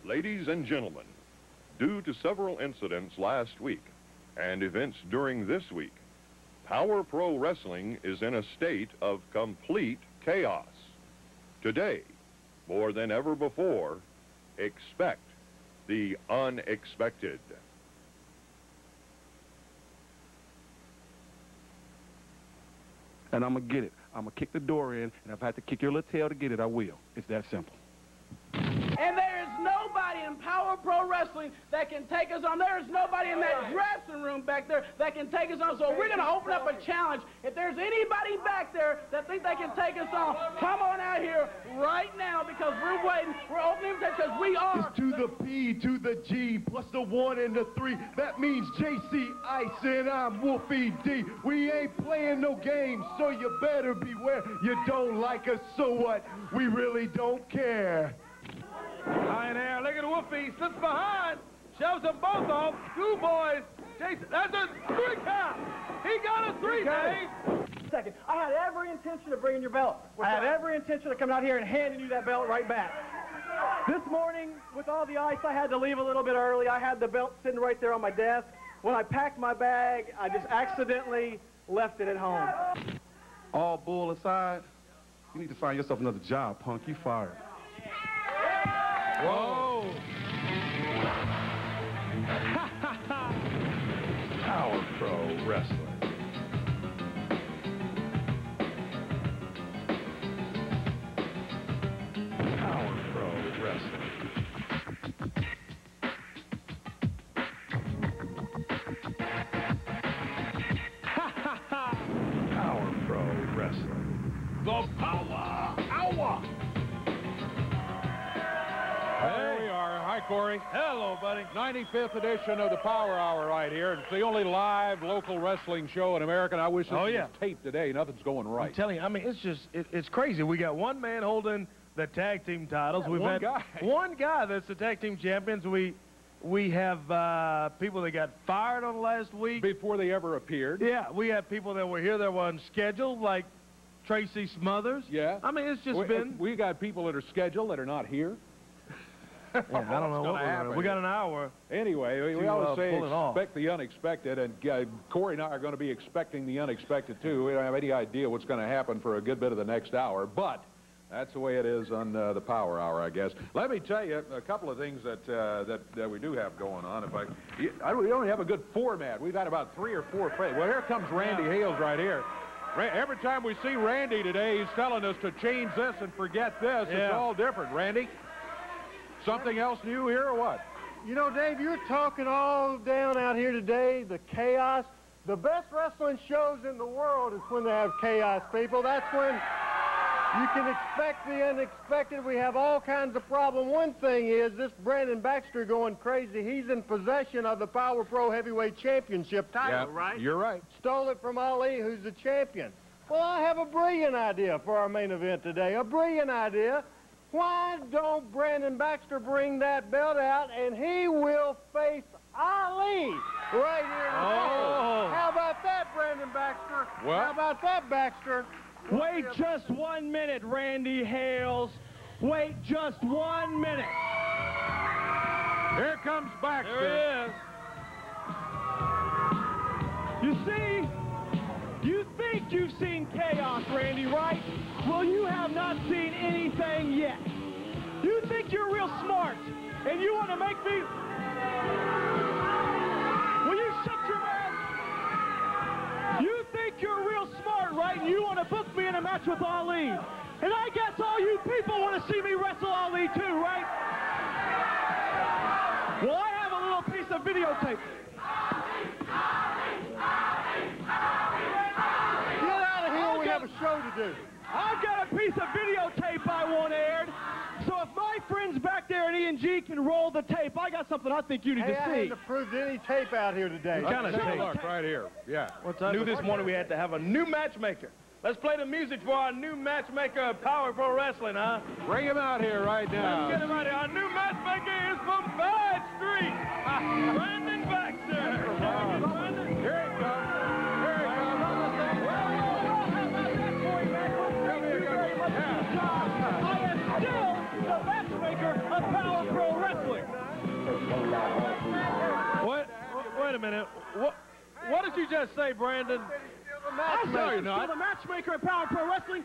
Ladies and gentlemen, due to several incidents last week and events during this week, Power Pro Wrestling is in a state of complete chaos. Today, more than ever before, expect the unexpected. And I'm going to get it. I'm going to kick the door in, and if I have to kick your little tail to get it, I will. It's that simple. And there is nobody in Power Pro Wrestling that can take us on. There is nobody in that dressing room back there that can take us on. So we're going to open up a challenge. If there's anybody back there that think they can take us on, come on out here right now because we're waiting. We're opening because we are. It's to the P, to the G, plus the 1 and the 3. That means JC Ice and I'm Wolfie D. We ain't playing no games, so you better beware. You don't like us, so what? We really don't care. High in air, look at Wolfie, slips behind, shoves them both off. Schoolboys, Jason, that's a 3 count. He got a 3, Dave. Second, I had every intention of bringing your belt. I had every intention of coming out here and handing you that belt right back. This morning, with all the ice, I had to leave a little bit early. I had the belt sitting right there on my desk. When I packed my bag, I just accidentally left it at home. All bull aside, you need to find yourself another job, punk. You fired. Whoa. Power Pro Wrestling. Power Pro Wrestling. Power Pro Wrestling. The Power Hour. There we are. Hi, Corey. Hello, buddy. 95th edition of the Power Hour right here. It's the only live local wrestling show in America. And I wish this was taped today. Nothing's going right. I'm telling you, I mean, it's just, it's crazy. We got one man holding the tag team titles. Yeah, We've had one guy that's the tag team champions. We have people that got fired on last week. Before they ever appeared. Yeah, we have people that were here that weren't scheduled, like Tracy Smothers. Yeah. I mean, it's just we got people that are scheduled that are not here. Yeah, I don't know what we're doing. We got an hour. Anyway, we always say expect the unexpected, and Corey and I are going to be expecting the unexpected, too. We don't have any idea what's going to happen for a good bit of the next hour, but that's the way it is on the Power Hour, I guess. Let me tell you a couple of things that we do have going on. We don't have a good format. We've got about 3 or 4. Well, here comes Randy Hales right here. Every time we see Randy today, he's telling us to change this and forget this. Yeah. It's all different, Randy. Something else new here or what? You know, Dave, you're talking all down out here today, the chaos. The best wrestling shows in the world is when they have chaos, people. That's when you can expect the unexpected. We have all kinds of problems. One thing is this Brandon Baxter going crazy. He's in possession of the Power Pro Heavyweight Championship title, right? You're right. Stole it from Ali, who's the champion. Well, I have a brilliant idea for our main event today, a brilliant idea. Why don't Brandon Baxter bring that belt out and he will face Ali right here in the ring. How about that, Brandon Baxter? Well, how about that, Baxter? Wait just 1 minute, Randy Hales. Wait just 1 minute. Here comes Baxter. There he is. You see, you think you've seen chaos, Randy, right? Well, you have not seen anything yet. You think you're real smart, and you want to make me... Will you shut your mouth? You think you're real smart, right? And you want to book me in a match with Ali. And I guess all you people want to see me wrestle Ali too, right? Well, I have a little piece of videotape. Get out of here, we have a show to do. I've got a piece of videotape I want aired. So if my friends back there at E&G can roll the tape, I got something I think you need to see. I hadn't approved any tape out here today. Kind of look right here. Yeah. Knew this morning we had to have a new matchmaker. Let's play the music for our new matchmaker of Power Pro Wrestling, huh? Bring him out here right now. Let's get him out here. Our new matchmaker is from Bad Street, Brandon Baxter. Here he comes. Here he comes. I am still the matchmaker of Power Pro Wrestling. you just say, Brandon? I'm still the matchmaker at Power Pro Wrestling.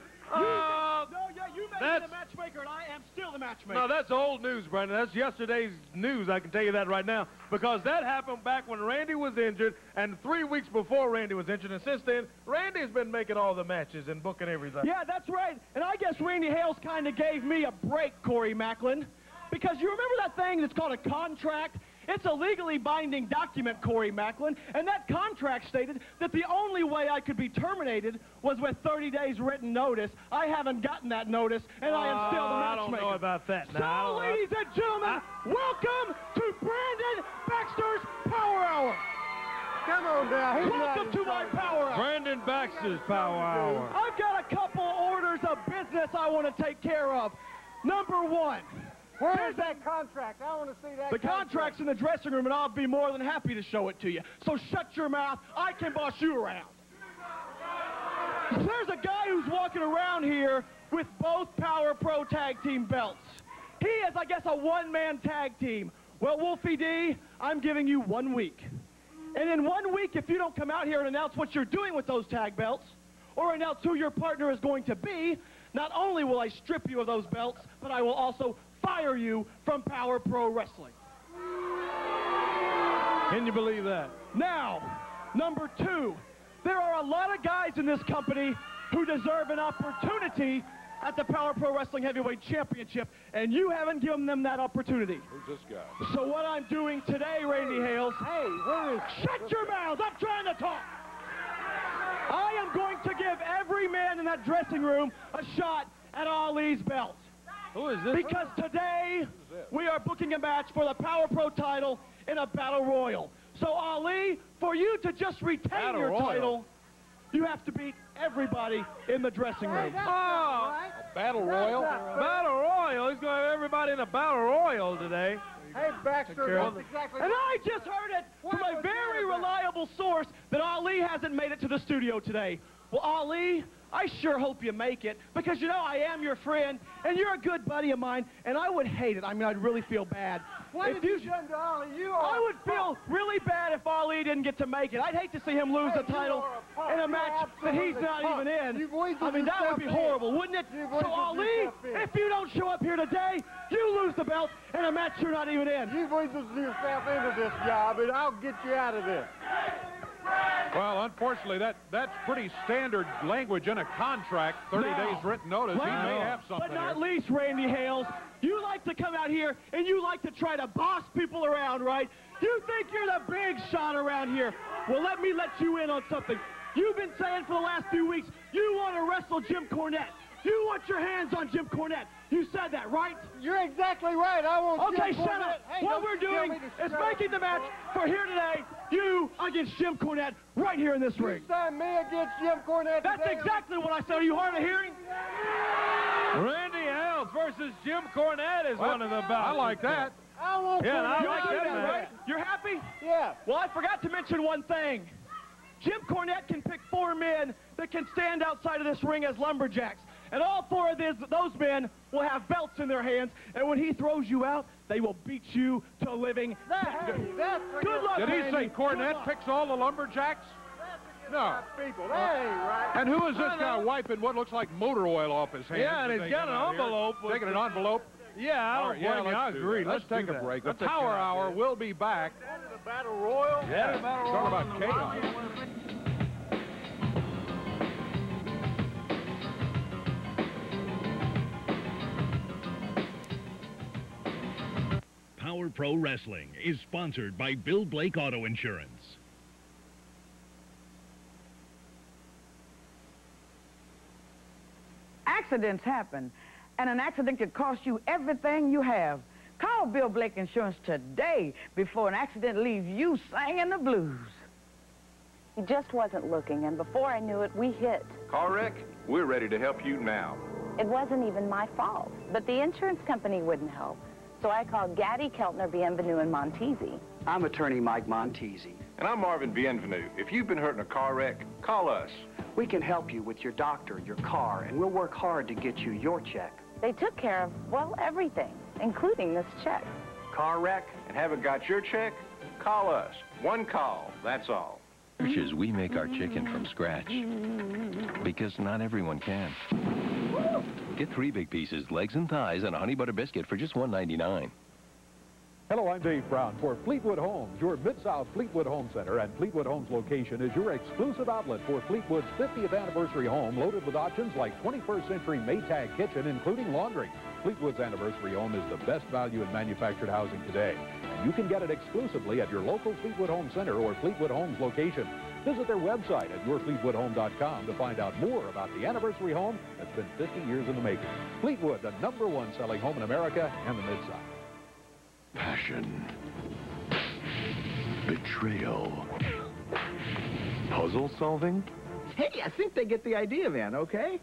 You made me the matchmaker, and I am still the matchmaker. No, that's old news, Brandon. That's yesterday's news, I can tell you that right now, because that happened back when Randy was injured and 3 weeks before Randy was injured, and since then, Randy's been making all the matches and booking everything. Yeah, that's right, and I guess Randy Hales kind of gave me a break, Corey Macklin, because you remember that thing that's called a contract? It's a legally binding document, Corey Macklin, and that contract stated that the only way I could be terminated was with 30 days written notice. I haven't gotten that notice, and I am still the matchmaker. I don't know about that. So, ladies and gentlemen, welcome to Brandon Baxter's Power Hour. Come on now. Welcome to my Power Hour. Brandon Baxter's Power Hour. I've got a couple orders of business I want to take care of. Number one. Where's that contract? I want to see that. The contract's in the dressing room, and I'll be more than happy to show it to you. So shut your mouth. I can boss you around. There's a guy who's walking around here with both Power Pro Tag Team belts. He is, I guess, a one-man tag team. Well, Wolfie D, I'm giving you 1 week. And in 1 week, if you don't come out here and announce what you're doing with those tag belts, or announce who your partner is going to be, not only will I strip you of those belts, but I will also fire you from Power Pro Wrestling. Can you believe that? Now, number two, there are a lot of guys in this company who deserve an opportunity at the Power Pro Wrestling Heavyweight Championship, and you haven't given them that opportunity. Who's this guy? So what I'm doing today, Randy Hales, shut your mouths, I'm trying to talk. I am going to give every man in that dressing room a shot at Ali's belt. Who is this? Because today, we are booking a match for the Power Pro title in a Battle Royal. So, Ali, for you to just retain your title, you have to beat everybody in the dressing room. Battle Royal? Battle Royal? He's going to have everybody in a Battle Royal today. Hey, Baxter, that's exactly. And I just heard it from a very reliable source that Ali hasn't made it to the studio today. Well, Ali, I sure hope you make it, because, you know, I am your friend, and you're a good buddy of mine, and I would hate it. I mean, I'd really feel bad. What have you done to Ali? I would feel really bad if Ali didn't get to make it. I'd hate to see him lose the title in a match that he's not even in. I mean, that would be horrible, wouldn't it? So, Ali, if you don't show up here today, you lose the belt in a match you're not even in. You've weaseled yourself into this job, and I'll get you out of this. Well, unfortunately, that's pretty standard language in a contract. 30 days written notice. He may have something. But not least, Randy Hales, you like to come out here and you like to try to boss people around, right? You think you're the big shot around here. Well, let me let you in on something. You've been saying for the last few weeks you want to wrestle Jim Cornette. You want your hands on Jim Cornette. You said that, right? You're exactly right. I want Jim Cornette. Okay, shut up. Hey, what we're doing is making the match for here today, you against Jim Cornette, right here in this ring. You signed me against Jim Cornette. That's exactly what I said. Are you hard of hearing? Randy Hales versus Jim Cornette is one of the bouts. I like that. I want Yeah, I You like like that, that, man. right? You're happy? Yeah. Well, I forgot to mention one thing. Jim Cornette can pick 4 men that can stand outside of this ring as lumberjacks. And all 4 of those men will have belts in their hands, and when he throws you out, they will beat you to living. Good luck, Did he Randy. say Cornette picks all the lumberjacks? No. People, that ain't right. And who is this guy wiping what looks like motor oil off his hands? Yeah, and he's got an envelope. Taking an envelope? Yeah, I don't blame you. I agree. Let's take a break. The Power Hour will be back. The Battle Royal? Yeah, Battle Talk Royal. about chaos. Power Pro Wrestling is sponsored by Bill Blake Auto Insurance. Accidents happen, and an accident could cost you everything you have. Call Bill Blake Insurance today before an accident leaves you singing the blues. He just wasn't looking, and before I knew it, we hit. Car wreck? We're ready to help you now. It wasn't even my fault, but the insurance company wouldn't help. So I called Gaddy, Keltner, Bienvenu, and Montesi. I'm attorney Mike Montesi. And I'm Marvin Bienvenu. If you've been hurt in a car wreck, call us. We can help you with your doctor, your car, and we'll work hard to get you your check. They took care of, well, everything, including this check. Car wreck and haven't got your check? Call us. One call, that's all. Churches, we make our chicken from scratch because not everyone can. Get 3 big pieces, legs and thighs, and a honey butter biscuit for just $1.99. Hello, I'm Dave Brown for Fleetwood Homes. Your Mid-South Fleetwood Home Center and Fleetwood Homes location is your exclusive outlet for Fleetwood's 50th anniversary home, loaded with options like 21st century Maytag kitchen, including laundry. Fleetwood's anniversary home is the best value in manufactured housing today. And you can get it exclusively at your local Fleetwood Home Center or Fleetwood Homes location. Visit their website at yourfleetwoodhome.com to find out more about the anniversary home that's been 50 years in the making. Fleetwood, the #1 selling home in America and the Mid-South. Passion, betrayal, puzzle solving. Hey, I think they get the idea, man, okay?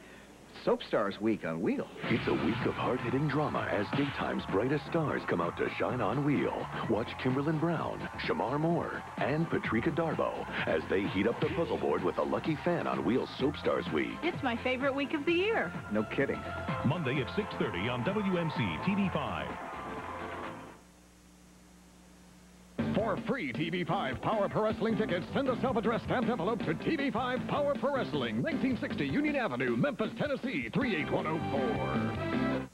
Soap Stars Week on Wheel. It's a week of hard-hitting drama as daytime's brightest stars come out to shine on Wheel. Watch Kimberlyn Brown, Shamar Moore, and Patrika Darbo as they heat up the puzzle board with a lucky fan on Wheel's Soap Stars Week. It's my favorite week of the year. No kidding. Monday at 6:30 on WMC TV5. For free TV5 Power Pro Wrestling tickets, send a self-addressed stamped envelope to TV5 Power Pro Wrestling, 1960 Union Avenue, Memphis, Tennessee, 38104.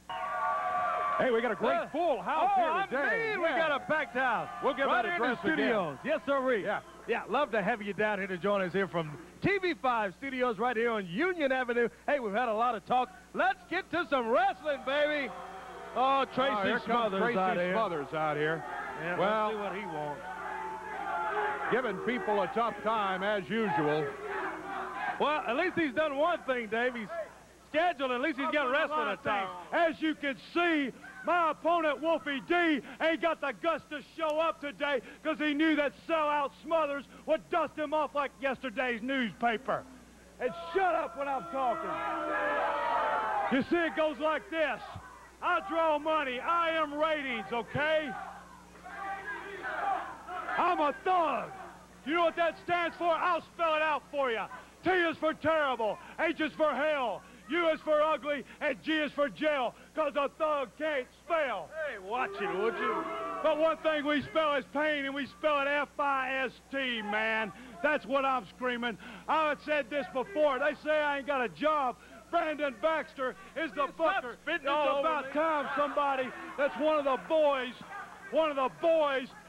Hey, we got a great full house here today. We got a packed house. We'll give right that in the address studios. again. Yes, sir. Yeah, love to have you down here to join us here from TV5 Studios right here on Union Avenue. Hey, we've had a lot of talk. Let's get to some wrestling, baby. Oh, Tracy Smothers out here. Yeah, well, let's see what he wants. Giving people a tough time as usual. Well, at least he's done one thing, Dave. He's scheduled. At least he's got wrestling attire. As you can see, my opponent, Wolfie D, ain't got the guts to show up today because he knew that sellout Smothers would dust him off like yesterday's newspaper. And shut up when I'm talking. You see, it goes like this. I draw money. I am ratings, okay? I'm a thug. You know what that stands for? I'll spell it out for you. T is for terrible, H is for hell, U is for ugly, and G is for jail, because a thug can't spell. Hey, watch it, would you? But one thing we spell is pain, and we spell it F-I-S-T, man. That's what I'm screaming. I've said this before. They say I ain't got a job. Brandon Baxter is the booker. It's about time somebody that's one of the boys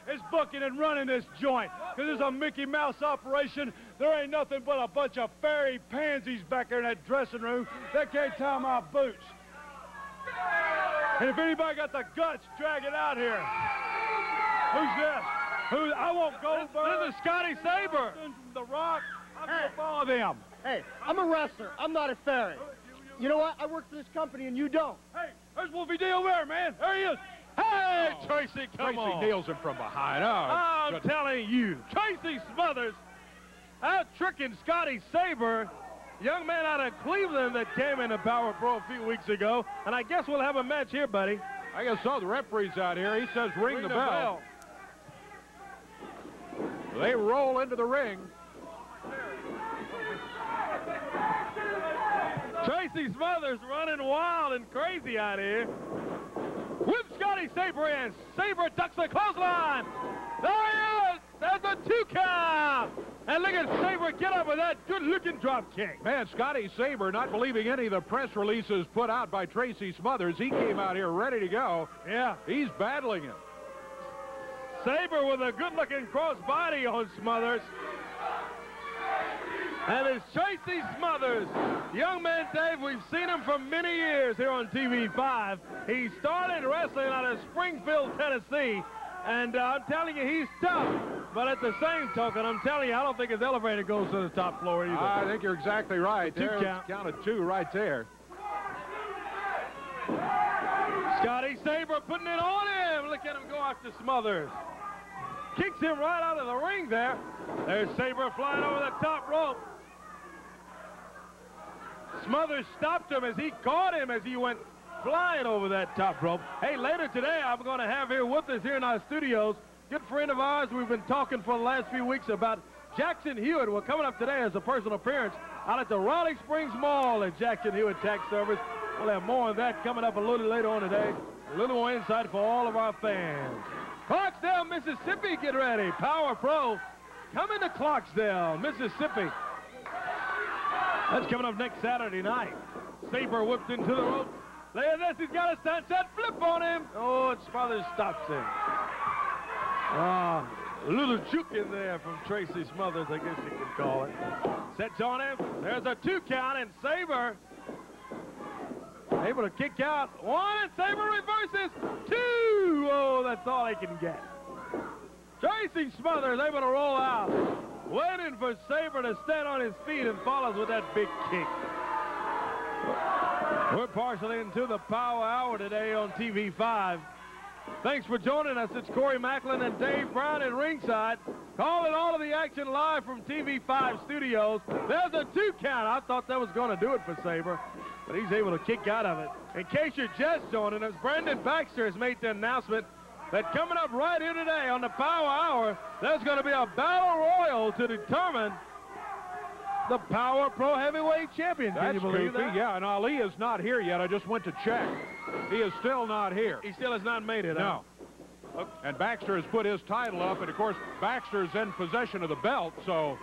is booking and running this joint. Because it's a Mickey Mouse operation. There ain't nothing but a bunch of fairy pansies back there in that dressing room that can't tie my boots. And if anybody got the guts, drag it out here. Who's this? I want Goldberg. This is Scotty Saber. The Rock. I'm going to follow them. Hey, I'm a wrestler. I'm not a fairy. You know what? I work for this company and you don't. Hey, there's Wolfie D over there, man. There he is. Hey, Tracy, come on. Tracy nails him from behind. Oh, I'm telling you, Tracy Smothers out tricking Scotty Saber, young man out of Cleveland that came into Power Pro a few weeks ago. And I guess we'll have a match here, buddy. I guess so. The referee's out here. He says ring the bell. They roll into the ring. Tracy Smothers running wild and crazy out here. With Scotty Saber in. Saber ducks the clothesline. There he is. There's a 2 count. And look at Saber get up with that good-looking drop kick. Man, Scotty Saber, not believing any of the press releases put out by Tracy Smothers, he came out here ready to go. Yeah. He's battling him. Saber with a good-looking crossbody on Smothers. And it's Tracy Smothers. Young man, Dave, we've seen him for many years here on TV5. He started wrestling out of Springfield, Tennessee. And I'm telling you, he's tough. But at the same token, I'm telling you, I don't think his elevator goes to the top floor either. I think you're exactly right. Two count. Counted 2 right there. Scotty Saber putting it on him. Look at him go after Smothers. Kicks him right out of the ring there. There's Saber flying over the top rope. Smothers stopped him as he caught him as he went flying over that top rope. Hey, later today, I'm going to have here with us here in our studios, good friend of ours. We've been talking for the last few weeks about Jackson Hewitt. Well, coming up today as a personal appearance out at the Raleigh Springs Mall at Jackson Hewitt Tax Service. We'll have more of that coming up a little later on today. A little more insight for all of our fans. Clarksdale, Mississippi, get ready. Power Pro coming to Clarksdale, Mississippi. That's coming up next Saturday night. Saber whipped into the rope. Look at this, he's got a sunset flip on him. Oh, and Smothers stops him. A little juke in there from Tracy Smothers, I guess you can call it. Sets on him. There's a 2 count, and Saber able to kick out 1, and Saber reverses 2. Oh, that's all he can get. Tracy Smothers able to roll out, waiting for Saber to stand on his feet, and follows with that big kick. We're partially into the Power Hour today on TV5. Thanks for joining us. It's Corey Macklin and Dave Brown at ringside, calling all of the action live from TV5 studios. There's a 2 count. I thought that was going to do it for Saber, but he's able to kick out of it. In case you're just joining us, Brandon Baxter has made the announcement that coming up right here today on the Power Hour, there's going to be a battle royal to determine the Power Pro Heavyweight Champion. Can you believe that? Yeah, and Ali is not here yet. I just went to check. He is still not here. He still has not made it. No. Huh? And Baxter has put his title up, and of course, Baxter's in possession of the belt, so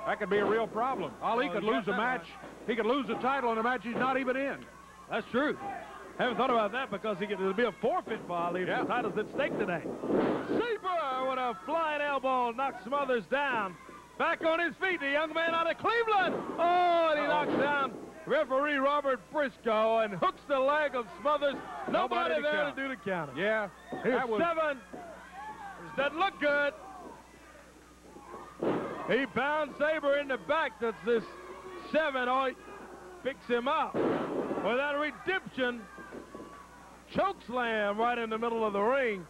that could be a real problem. Ali could lose a match. He could lose the title in a match he's not even in. That's true. Haven't thought about that because it'll be a forfeit for Ali if the title's at stake today. Saber with a flying elbow knocks Smothers down. Back on his feet, the young man out of Cleveland. Oh, and he knocks down referee Robert Briscoe and hooks the leg of Smothers. Nobody there to do the counter. Yeah. Here's 7. Doesn't look good. He pounds Saber in the back. That's this 7. Oh, he picks him up with that redemption choke slam right in the middle of the ring.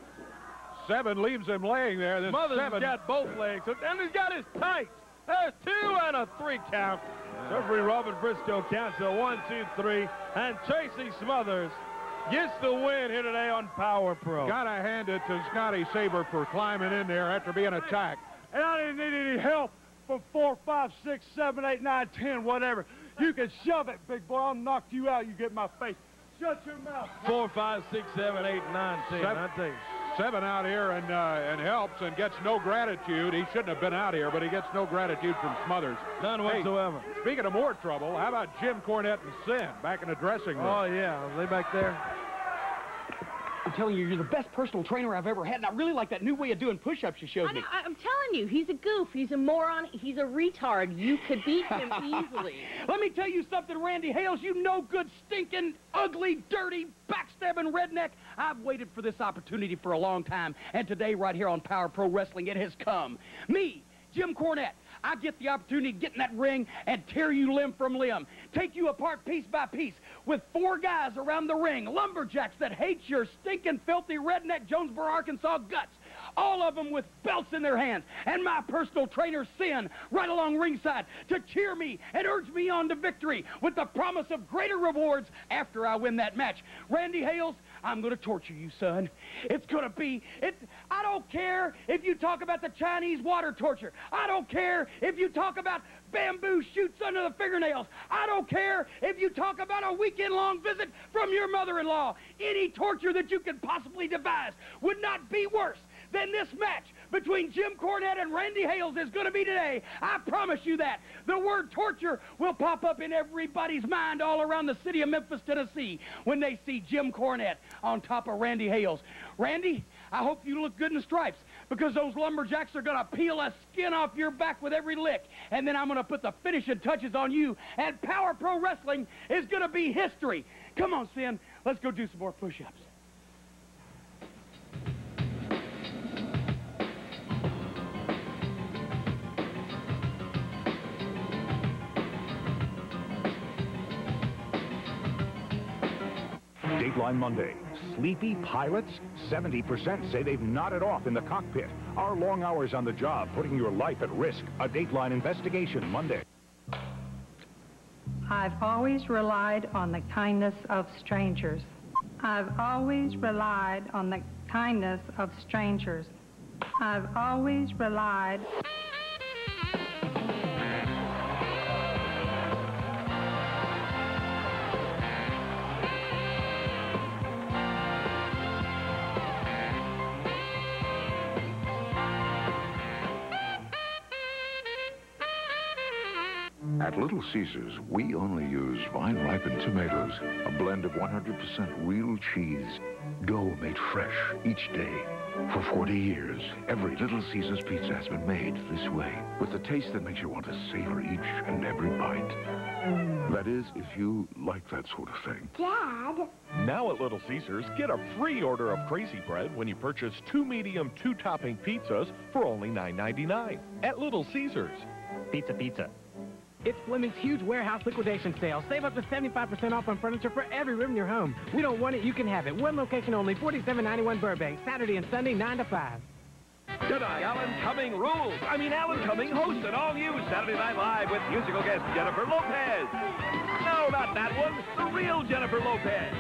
7 leaves him laying there. Then Smothers 7 has got both legs, and he's got his tights. There's 2 and a 3 count. Referee Robert Briscoe counts a 1, 2, 3, and Tracy Smothers gets the win here today on Power Pro. Gotta hand it to Scotty Saber for climbing in there after being attacked. And I didn't need any help from 4, 5, 6, 7, 8, 9, 10, whatever. You can shove it, big boy. I'll knock you out. You get in my face. Shut your mouth. 4, 5, 6, 7, 8, 9, 10. 7 out here and helps and gets no gratitude. He shouldn't have been out here, but he gets no gratitude from Smothers. None whatsoever. Hey, speaking of more trouble, how about Jim Cornette and Sin back in the dressing room? Oh, yeah. Are they back there? I'm telling you, you're the best personal trainer I've ever had, and I really like that new way of doing push-ups you showed me. I'm telling you, he's a goof. He's a moron. He's a retard. You could beat him easily. Let me tell you something, Randy Hales. You no good, stinking, ugly, dirty, backstabbing redneck. I've waited for this opportunity for a long time, and today, right here on Power Pro Wrestling, it has come. Me, Jim Cornette. I get the opportunity to get in that ring and tear you limb from limb. Take you apart piece by piece with 4 guys around the ring. Lumberjacks that hate your stinking, filthy, redneck Jonesboro, Arkansas guts. All of them with belts in their hands. And my personal trainer, Sin, right along ringside to cheer me and urge me on to victory with the promise of greater rewards after I win that match. Randy Hales, I'm going to torture you, son. It's going to be, I don't care if you talk about the Chinese water torture. I don't care if you talk about bamboo shoots under the fingernails. I don't care if you talk about a weekend-long visit from your mother-in-law. Any torture that you could possibly devise would not be worse than this match between Jim Cornette and Randy Hales is going to be today. I promise you that. The word torture will pop up in everybody's mind all around the city of Memphis, Tennessee when they see Jim Cornette on top of Randy Hales. Randy, I hope you look good in the stripes because those lumberjacks are going to peel a skin off your back with every lick, and then I'm going to put the finishing touches on you, and Power Pro Wrestling is going to be history. Come on, Sin. Let's go do some more push-ups. Dateline Monday. Sleepy pilots? 70% say they've nodded off in the cockpit. Our long hours on the job putting your life at risk. A Dateline investigation Monday. I've always relied on the kindness of strangers. I've always relied on the kindness of strangers. I've always relied... At Little Caesars, we only use vine-ripened tomatoes, a blend of 100% real cheese, dough made fresh each day. For 40 years, every Little Caesars pizza has been made this way, with a taste that makes you want to savor each and every bite. That is, if you like that sort of thing. Dad? Now at Little Caesars, get a free order of Crazy Bread when you purchase 2 medium, 2-topping pizzas for only $9.99 at Little Caesars. Pizza, pizza. It's Fleming's huge warehouse liquidation sale. Save up to 75% off on furniture for every room in your home. We don't want it, you can have it. One location only, 4791 Burbank. Saturday and Sunday, 9 to 5. Tonight, Alan Cumming rules. Alan Cumming hosts an all-new Saturday Night Live with musical guest Jennifer Lopez. No, not that one. The real Jennifer Lopez.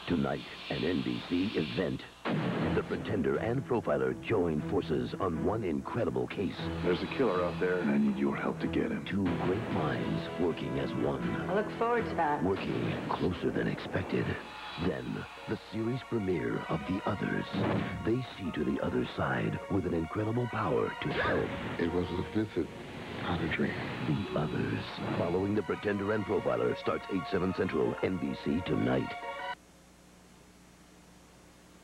Tonight, an NBC event. The Pretender and Profiler join forces on one incredible case. There's a killer out there, and I need your help to get him. Two great minds working as one. I look forward to that. Working closer than expected. Then, the series premiere of The Others. They see to the other side with an incredible power to help. It was a vivid, not a dream. The Others. Following The Pretender and Profiler starts 8/7 Central, NBC tonight.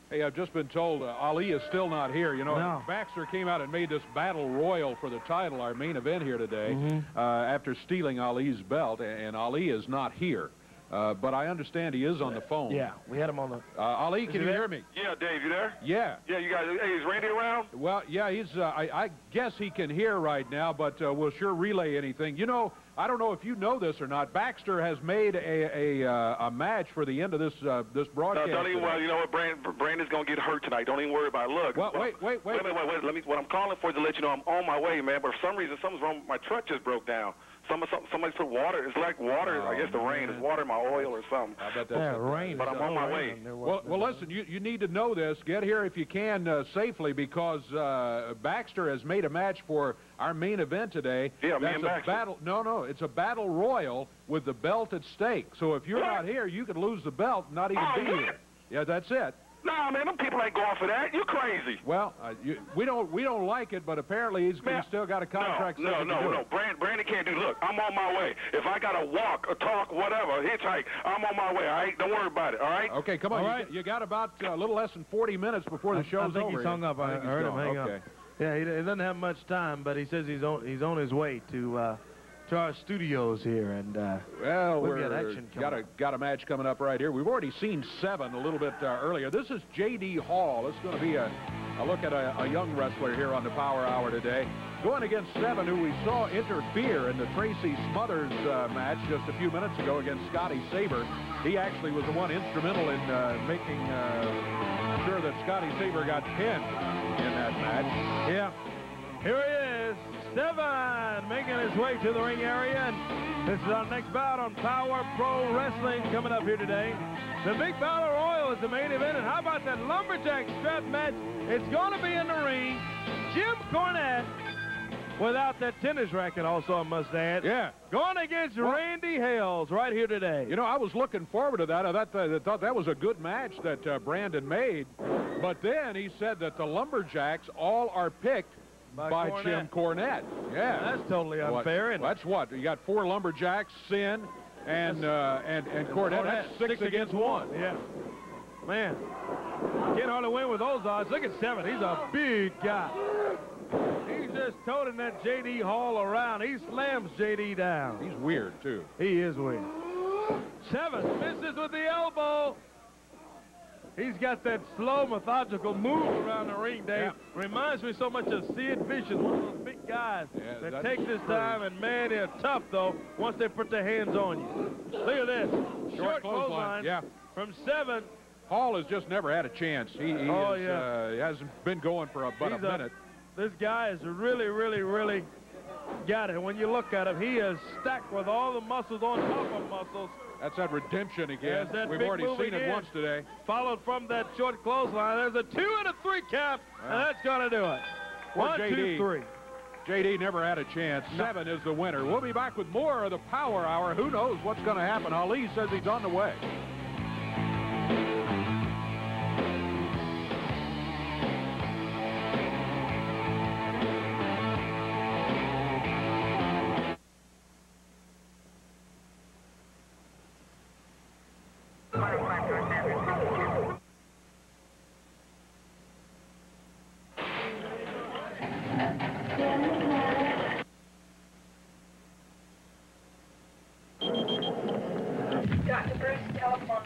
Hey, I've just been told Ali is still not here. You know, Baxter came out and made this battle royal for the title, our main event here today, after stealing Ali's belt, and Ali is not here. But I understand he is on the phone. Yeah, we had him on the... Ali, can you hear me? Yeah, Dave, you there? Yeah. Yeah, you guys, hey, is Randy around? Well, yeah, he's, I guess he can hear right now, but we'll sure relay anything. You know, I don't know if you know this or not, Baxter has made a match for the end of this broadcast. No, don't even worry. You know what, Brandon's going to get hurt tonight. Don't even worry about it. Look. Well, wait. What I'm calling for is to let you know I'm on my way, man, but for some reason, something's wrong. My truck just broke down. Somebody put water. It's like water. I guess the rain. It's water in my oil or something. I bet that's rain. But I'm on my way. Well, listen, you need to know this. Get here if you can safely, because Baxter has made a match for our main event today. Yeah, that's me and Baxter. No, it's a battle royal with the belt at stake. So if you're not here, you could lose the belt and not even be here. Yeah, that's it. Nah, man, them people ain't going for that. You're crazy. Well, we don't like it, but he's still got a contract. No. Brandon can't do. Look, I'm on my way. If I gotta walk or talk, whatever, hitchhike, I'm on my way. All right, don't worry about it. All right. Okay, come on. All right. You got about a little less than 40 minutes before the show's over. I think he's hung up. I heard him hang up. Yeah, he doesn't have much time, but he says he's on his way to our studios here, and well, we've got action got a match coming up right here. We've already seen 7 a little bit earlier. This is J.D. Hall. It's going to be a look at a young wrestler here on the Power Hour today, going against 7, who we saw interfere in the Tracy Smothers match just a few minutes ago against Scotty Saber. He actually was the one instrumental in making sure that Scotty Saber got pinned in that match. Yeah, here he is. 7 making his way to the ring area, and this is our next bout on Power Pro Wrestling coming up here today. The Big Battle Royal is the main event, and how about that Lumberjack strap match? It's going to be in the ring. Jim Cornette, without that tennis racket also, I must add. Yeah. Going against Randy Hales right here today. You know, I was looking forward to that. I thought that was a good match that Brandon made, but then he said that the Lumberjacks all are picked by Jim Cornette. Yeah, that's totally unfair. That's what you got 4 Lumberjacks, Sin, and Cornette. That's 6 against 1. Yeah, man, can't hardly win with those odds. Look at 7. He's a big guy. He's just toting that J.D. Hall around. He slams J.D. down. He's weird too. He is weird. 7 misses with the elbow. He's got that slow, methodical move around the ring, Dave. Yeah. Reminds me so much of Sid Vicious, one of those big guys that takes his time, and, man, they're tough, though, once they put their hands on you. Look at this. Short clothesline from 7. Hall has just never had a chance. He hasn't been going for about a minute. This guy is really, really, really got it. When you look at him, he is stacked with all the muscles on top of muscles. That's that redemption again. That We've already seen it once today. Followed from that short clothesline. There's a 2 and a 3 count, and that's going to do it. 1, 2, 3. J.D. never had a chance. 7 is the winner. We'll be back with more of the Power Hour. Who knows what's going to happen? Ali says he's on the way. Dr. Bruce telephone.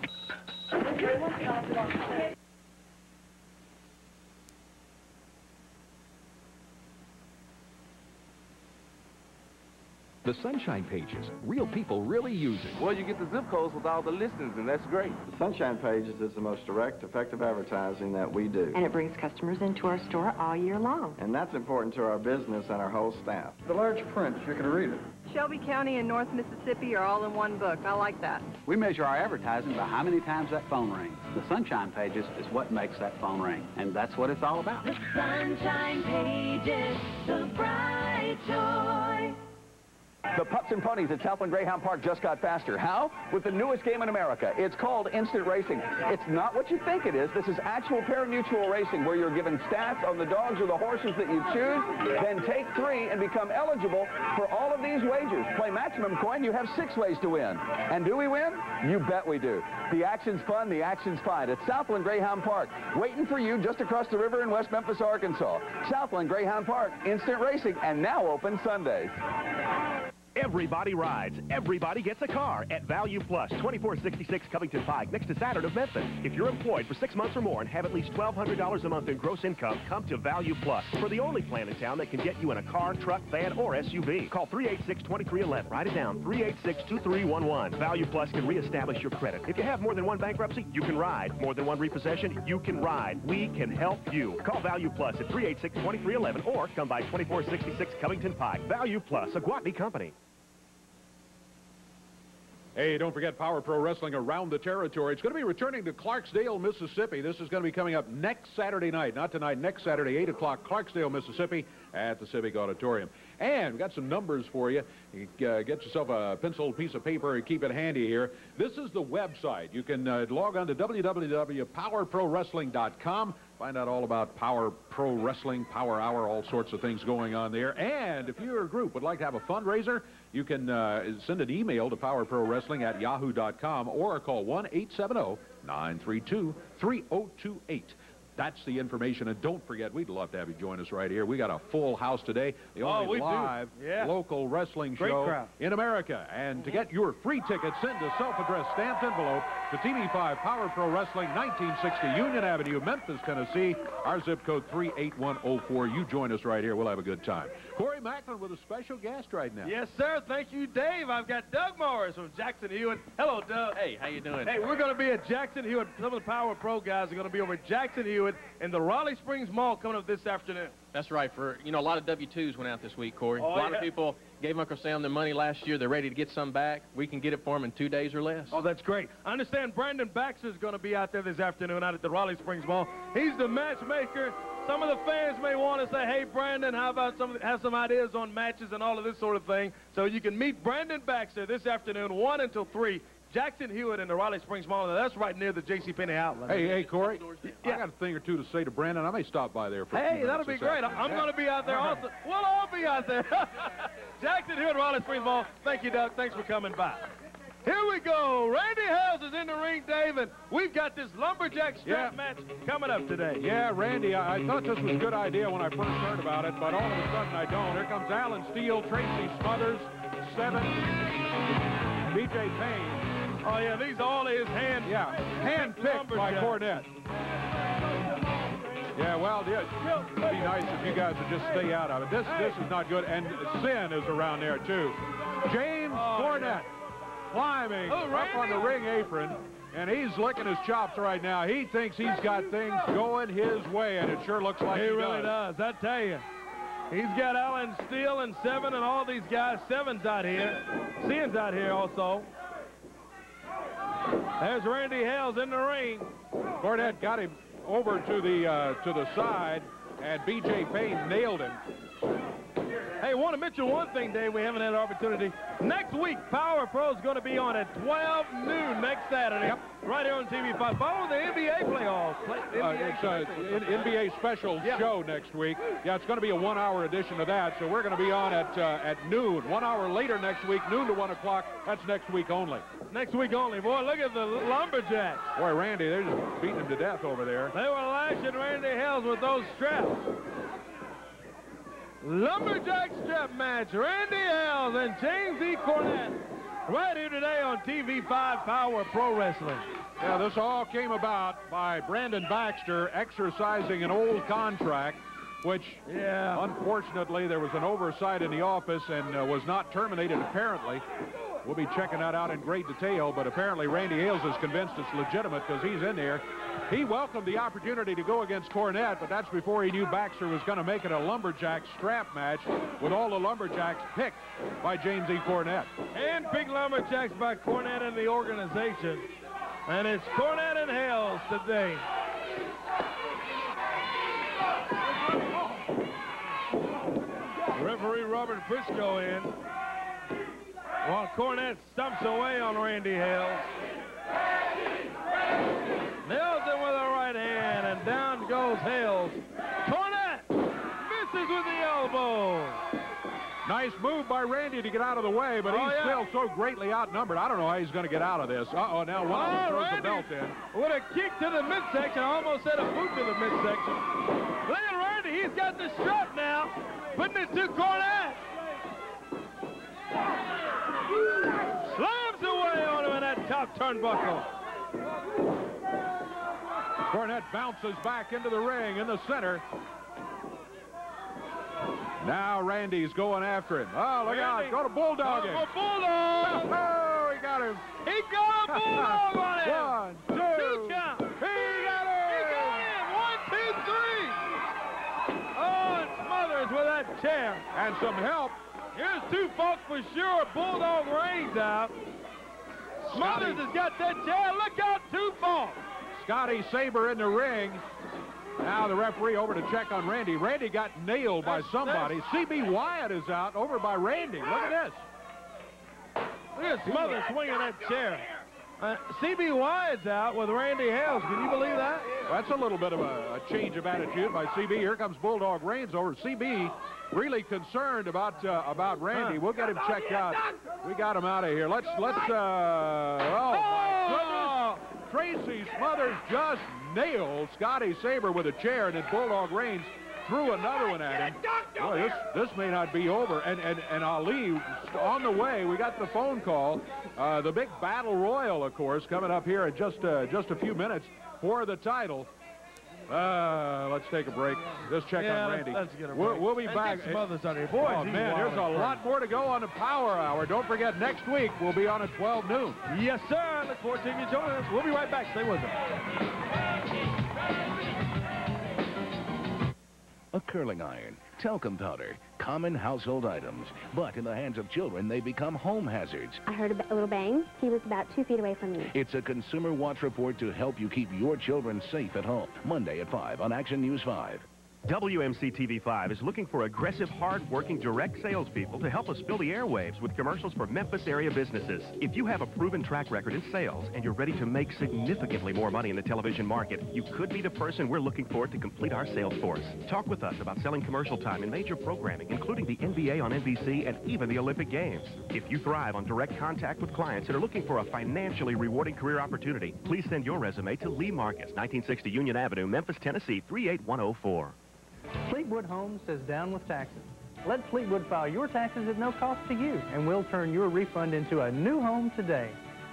The Sunshine Pages. Real people really use it. Well, you get the zip codes with all the listings, and that's great. The Sunshine Pages is the most direct, effective advertising that we do. And it brings customers into our store all year long. And that's important to our business and our whole staff. The large print, you can read it. Shelby County and North Mississippi are all in one book. I like that. We measure our advertising by how many times that phone rings. The Sunshine Pages is what makes that phone ring, and that's what it's all about. The Sunshine Pages, the bright toy. The pups and ponies at Southland Greyhound Park just got faster. How? With the newest game in America. It's called Instant Racing. It's not what you think it is. This is actual pari-mutuel racing where you're given stats on the dogs or the horses that you choose, then take 3 and become eligible for all of these wagers. Play Maximum Coin, you have 6 ways to win. And do we win? You bet we do. The action's fun, the action's fine. It's Southland Greyhound Park, waiting for you just across the river in West Memphis, Arkansas. Southland Greyhound Park, Instant Racing, and now open Sundays. Everybody rides. Everybody gets a car at Value Plus, 2466 Covington Pike, next to Saturn of Memphis. If you're employed for 6 months or more and have at least $1,200 a month in gross income, come to Value Plus for the only plan in town that can get you in a car, truck, van, or SUV. Call 386-2311. Write it down, 386-2311. Value Plus can reestablish your credit. If you have more than one bankruptcy, you can ride. More than one repossession, you can ride. We can help you. Call Value Plus at 386-2311 or come by 2466 Covington Pike. Value Plus, a Guatney company. Hey, don't forget Power Pro Wrestling Around the Territory. It's going to be returning to Clarksdale, Mississippi. This is going to be coming up next Saturday night. Not tonight, next Saturday, 8 o'clock, Clarksdale, Mississippi, at the Civic Auditorium. And we've got some numbers for you. You get yourself a pencil, piece of paper, and keep it handy here. This is the website. You can log on to www.powerprowrestling.com. Find out all about Power Pro Wrestling, Power Hour, all sorts of things going on there. And if your group would like to have a fundraiser, you can send an email to powerprowrestling@yahoo.com or call 1-870-932-3028. That's the information. And don't forget, we'd love to have you join us right here. We got a full house today. The only live local wrestling show in America. And to get your free ticket, send a self-addressed stamped envelope to TV5 Power Pro Wrestling, 1960 Union Avenue, Memphis, Tennessee. Our zip code 38104. You join us right here. We'll have a good time. Corey Macklin with a special guest right now. Yes, sir. Thank you, Dave. I've got Doug Morris from Jackson Hewitt. Hello, Doug. Hey, how you doing? Hey, we're going to be at Jackson Hewitt. Some of the Power Pro guys are going to be over at Jackson Hewitt in the Raleigh Springs Mall coming up this afternoon. That's right. A lot of W-2s went out this week, Corey. A lot of people gave Uncle Sam their money last year. They're ready to get some back. We can get it for them in 2 days or less. Oh, that's great. I understand Brandon Baxter is going to be out there this afternoon out at the Raleigh Springs Mall. He's the matchmaker. Some of the fans may want to say, hey, Brandon, how about have some ideas on matches and all of this sort of thing. So you can meet Brandon Baxter this afternoon, 1 until 3. Jackson Hewitt in the Raleigh Springs Mall. Now, that's right near the JCPenney outlet. Hey, Corey, I got a thing or two to say to Brandon. I may stop by there for a few minutes. Hey, that'll be great. I'm going to be out there also. We'll all be out there. Jackson Hewitt, Raleigh Springs Mall. Thank you, Doug. Thanks for coming by. Here we go. Randy Hales is in the ring, Dave, and we've got this Lumberjack strap match coming up today. Yeah, Randy, I thought this was a good idea when I first heard about it, but all of a sudden I don't. Here comes Alan Steele, Tracy Smothers, 7, B.J. Payne. Oh, yeah, these are all his hand-picked by Cornette. Yeah, well, it'd be nice if you guys would just stay out of it. This is not good, and Sin is around there, too. James Cornette climbing up on the ring apron, and he's licking his chops right now. He thinks he's got things going his way, and it sure looks like he really does. I tell you. He's got Alan Steele and 7 and all these guys. 7's out here. Sin's out here also. There's Randy Hales in the ring. Cornette got him over to the side, and B.J. Payne nailed him. Hey, I want to mention one thing, Dave. We haven't had an opportunity. Next week, Power Pro is going to be on at 12 noon next Saturday, right here on TV5. Follow the NBA playoffs. It's an NBA special show next week. Yeah, it's going to be a 1-hour edition of that, so we're going to be on at noon. 1 hour later next week, noon to 1 o'clock. That's next week only. Next week only. Boy, look at the Lumberjacks. Boy, Randy, they're just beating him to death over there. They were lashing Randy Hales with those straps. Lumberjack strap match. Randy Hales and James E. Cornette Right here today on TV5 Power Pro Wrestling. Yeah, this all came about by Brandon Baxter exercising an old contract, which, unfortunately, there was an oversight in the office and was not terminated, apparently. We'll be checking that out in great detail, but apparently Randy Hales is convinced it's legitimate because he's in there. He welcomed the opportunity to go against Cornette, but that's before he knew Baxter was going to make it a Lumberjack strap match with all the Lumberjacks picked by James E. Cornette. And big Lumberjacks by Cornette and the organization. And it's Cornette and Hales today. Referee Robert Briscoe in, while Cornette stumps away on Randy Hales. Nails it with a right hand, and down goes Hales. Cornette misses with the elbow. Nice move by Randy to get out of the way, but he's still so greatly outnumbered. I don't know how he's going to get out of this. Uh-oh, now one of them throws the belt in. With a kick to the midsection, I almost said a boot to the midsection. Look at Randy, he's got the strap now, putting it to Cornette. Slams away on him in that top turnbuckle. Cornette bounces back into the ring in the center. Now Randy's going after him. Oh, look out. Go to Bulldog him. Bulldog. Oh, he got him. He got a Bulldog on him. 1, 2. 2 count. He got him. He got him. 1, 2, 3. Oh, and Smothers with that chair. And some help. Here's 2 folks for sure. Bulldog Reigns out. Smothers has got that chair. Look out, 2 folks. Scotty Saber in the ring. Now the referee over to check on Randy. Randy got nailed by somebody. CB Wyatt is out over by Randy. Look at this. Look at Smothers swinging that chair. CB Wyatt's out with Randy Hales. Can you believe that? That's a little bit of a change of attitude by CB. Here comes Bulldog Reigns over. CB really concerned about Randy. We'll get him checked out. We got him out of here. Let's oh my goodness. Tracy Smothers just nailed Scotty Saber with a chair, and then Bulldog Reigns threw another one at him. Boy, this may not be over. And Ali on the way. We got the phone call. The big battle royal, of course, coming up here in just a few minutes for the title. Let's take a break. Just check on Randy. Let's get a break. We'll be back. Smothers on here. Boy, oh, man, there's a lot more to go on the Power Hour. Don't forget, next week we'll be on at 12 noon. Yes, sir. Look forward to you joining us. We'll be right back. Stay with us. A curling iron, talcum powder, common household items. But in the hands of children, they become home hazards. I heard a little bang. He was about 2 feet away from me. It's a Consumer Watch report to help you keep your children safe at home. Monday at 5 on Action News 5. WMC TV5 is looking for aggressive, hard-working, direct salespeople to help us fill the airwaves with commercials for Memphis area businesses. If you have a proven track record in sales and you're ready to make significantly more money in the television market, you could be the person we're looking for to complete our sales force. Talk with us about selling commercial time in major programming, including the NBA on NBC and even the Olympic Games. If you thrive on direct contact with clients that are looking for a financially rewarding career opportunity, please send your resume to Lee Marcus, 1960 Union Avenue, Memphis, Tennessee, 38104. Fleetwood Homes says down with taxes. Let Fleetwood file your taxes at no cost to you, and we'll turn your refund into a new home today.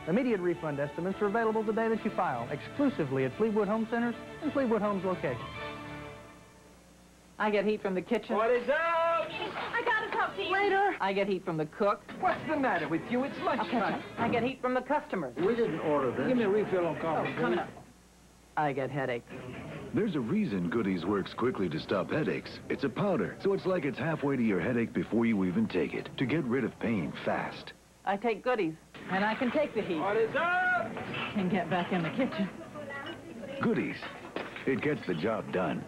Immediate refund estimates are available the day that you file, exclusively at Fleetwood Home Centers and Fleetwood Homes locations. I get heat from the kitchen. What is up? I gotta talk to you later. I get heat from the cook. What's the matter with you? It's lunchtime. Okay. I get heat from the customers. We didn't order this. Give me a refill on coffee. Oh, coming up. I get headaches. There's a reason Goodies works quickly to stop headaches. It's a powder, so it's like it's halfway to your headache before you even take it. To get rid of pain fast. I take Goodies, and I can take the heat. What is up? And get back in the kitchen. Goodies. It gets the job done.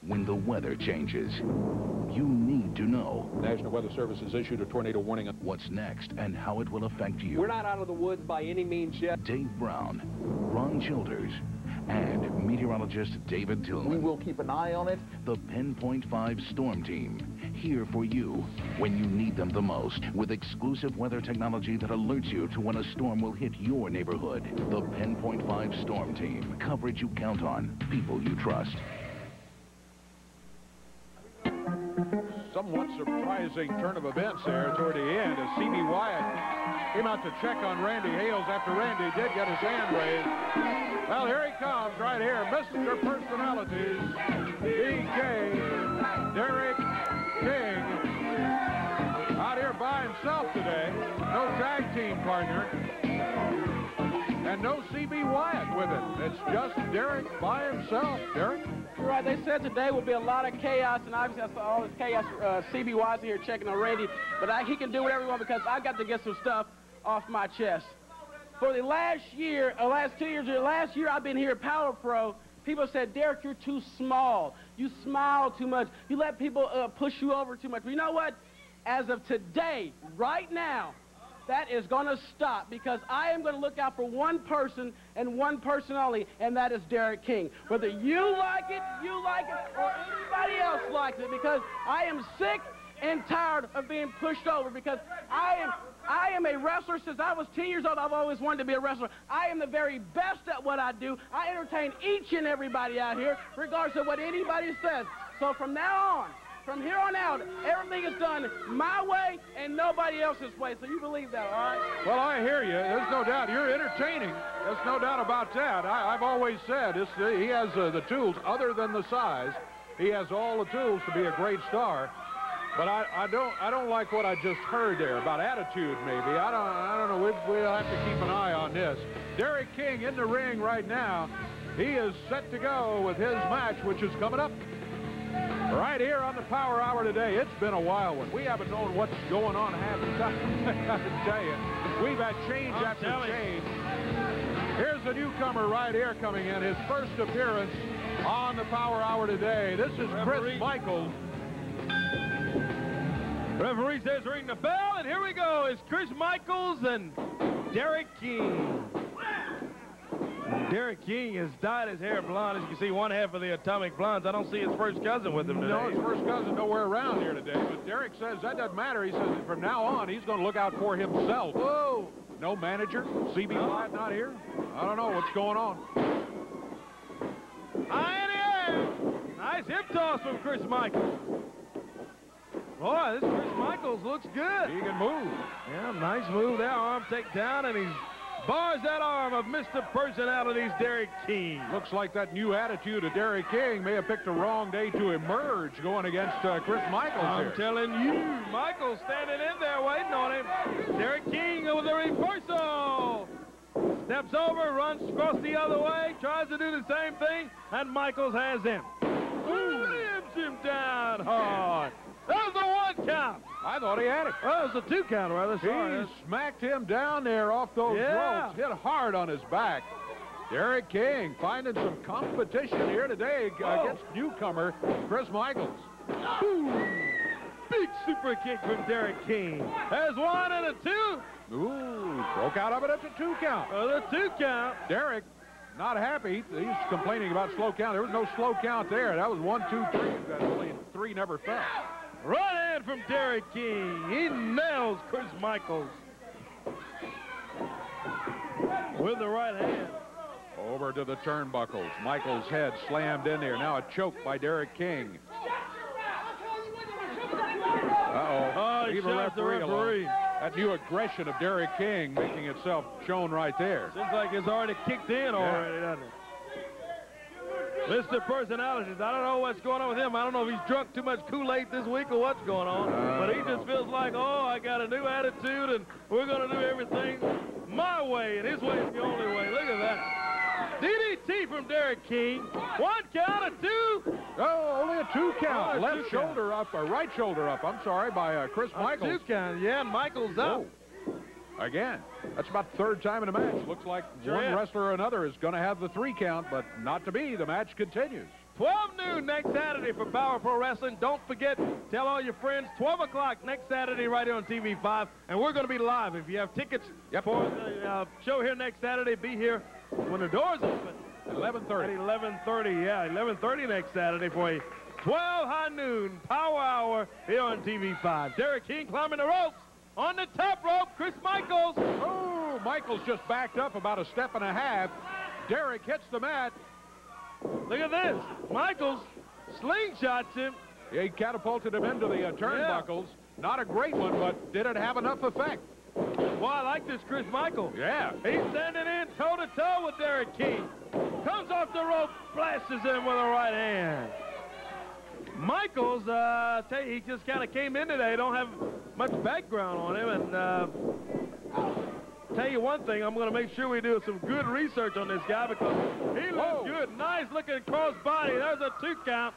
When the weather changes, you need to know. National Weather Service has issued a tornado warning. What's next and how it will affect you. We're not out of the woods by any means yet. Dave Brown, Ron Childers, and meteorologist David Tillman. We will keep an eye on it. The Pinpoint 5 Storm Team, here for you when you need them the most, with exclusive weather technology that alerts you to when a storm will hit your neighborhood. The Pinpoint 5 Storm Team, coverage you count on, people you trust. Someone somewhat surprising turn of events there toward the end as C.B. Wyatt came out to check on Randy Hales after Randy did get his hand raised. Well, here he comes right here, Mr. Personalities, DK Derrick King. Out here by himself today. No tag team partner. And no C.B. Wyatt with him. It's just Derrick by himself. Derrick? You're right. They said today would be a lot of chaos, and obviously I saw all this chaos. C.B. Wyatt's here checking on Randy, but he can do whatever he wants because I got to get some stuff off my chest. For the last year, last 2 years, last year I've been here at Power Pro. People said, Derrick, you're too small. You smile too much. You let people push you over too much. But you know what? As of today, right now, that is going to stop because I am going to look out for one person and one person only, and that is Derrick King. Whether you like it, or anybody else likes it, because I am sick and tired of being pushed over because I am a wrestler since I was 10 years old. I've always wanted to be a wrestler. I am the very best at what I do. I entertain each and everybody out here, regardless of what anybody says. So from now on, from here on out, everything is done my way and nobody else's way. So you believe that, all right? Well, I hear you. There's no doubt. You're entertaining. There's no doubt about that. I've always said he has the tools other than the size. He has all the tools to be a great star. But I don't like what I just heard there about attitude, maybe. I don't know. We'll have to keep an eye on this. Derrick King in the ring right now. He is set to go with his match, which is coming up right here on the Power Hour today. It's been a wild one. We haven't known what's going on half the time. I can tell you. We've had change after change. Here's a newcomer right here coming in. His first appearance on the Power Hour today. This is Chris Michaels. Referee says ring the bell, and here we go. It's Chris Michaels and Derrick King. Derrick King has dyed his hair blonde. As you can see, one half of the Atomic Blondes. I don't see his first cousin with him today. No, his first cousin nowhere around here today. But Derrick says that doesn't matter. He says that from now on, he's going to look out for himself. Whoa! No manager. CB Wyatt not here. I don't know what's going on. High in the air. Nice hip toss from Chris Michaels. Boy, this Chris Michaels looks good. He can move. Yeah, nice move there. Arm takedown, and he bars that arm of Mr. Personalities, Derrick King. Looks like that new attitude of Derrick King may have picked the wrong day to emerge going against Chris Michaels I'm here. telling you, Michaels standing in there waiting on him. Derrick King with a reversal. Steps over, runs across the other way, tries to do the same thing, and Michaels has him. Slams him down hard. That was the 1 count. I thought he had it. Well, it was a 2 count, rather. Sorry. He smacked him down there off those ropes, hit hard on his back. Derrick King finding some competition here today against newcomer Chris Michaels. Ooh. Big super kick from Derrick King. Has 1 and a 2. Ooh, broke out of it at the 2 count. The 2 count. Derrick not happy. He's complaining about slow count. There was no slow count there. That was 1, 2, 3. That only 3 never fell. Right hand from Derrick King. He nails Chris Michaels with the right hand. Over to the turnbuckles. Michaels' head slammed in there. Now a choke by Derrick King. Uh-oh. Oh, he shot the referee. That new aggression of Derrick King making itself shown right there. Seems like it's already kicked in already, doesn't it? Mr. Personalities, I don't know what's going on with him. I don't know if he's drunk too much Kool-Aid this week or what's going on. But he just feels like, oh, I got a new attitude, and we're going to do everything my way, and his way is the only way. Look at that. DDT from Derrick King. 1 count, a 2. Oh, only a 2 count. Oh, Left shoulder up, or right shoulder up, I'm sorry, by Chris Michaels. 2 count, yeah, Michaels up. Again, that's about the 3rd time in a match. Looks like one wrestler or another is going to have the 3 count, but not to be. The match continues. 12 noon next Saturday for Power Pro Wrestling. Don't forget, tell all your friends, 12 o'clock next Saturday right here on TV5, and we're going to be live. If you have tickets for the show here next Saturday, be here when the doors open. 11:30. At 11:30, yeah, 11:30 next Saturday for a 12 high noon Power Hour here on TV5. Derrick King climbing the ropes. On the top rope, Chris Michaels. Oh, Michaels just backed up about a step and a half. Derrick hits the mat. Look at this. Michaels slingshots him. He catapulted him into the turnbuckles. Not a great one, but did it have enough effect? Well, I like this Chris Michael. Yeah. He's standing in toe-to-toe with Derrick King. Comes off the rope, blasts him with a right hand. Michaels, tell you, he just kind of came in today. Don't have much background on him. And tell you one thing, I'm going to make sure we do some good research on this guy because he looks good. Nice looking cross body. There's a 2 count.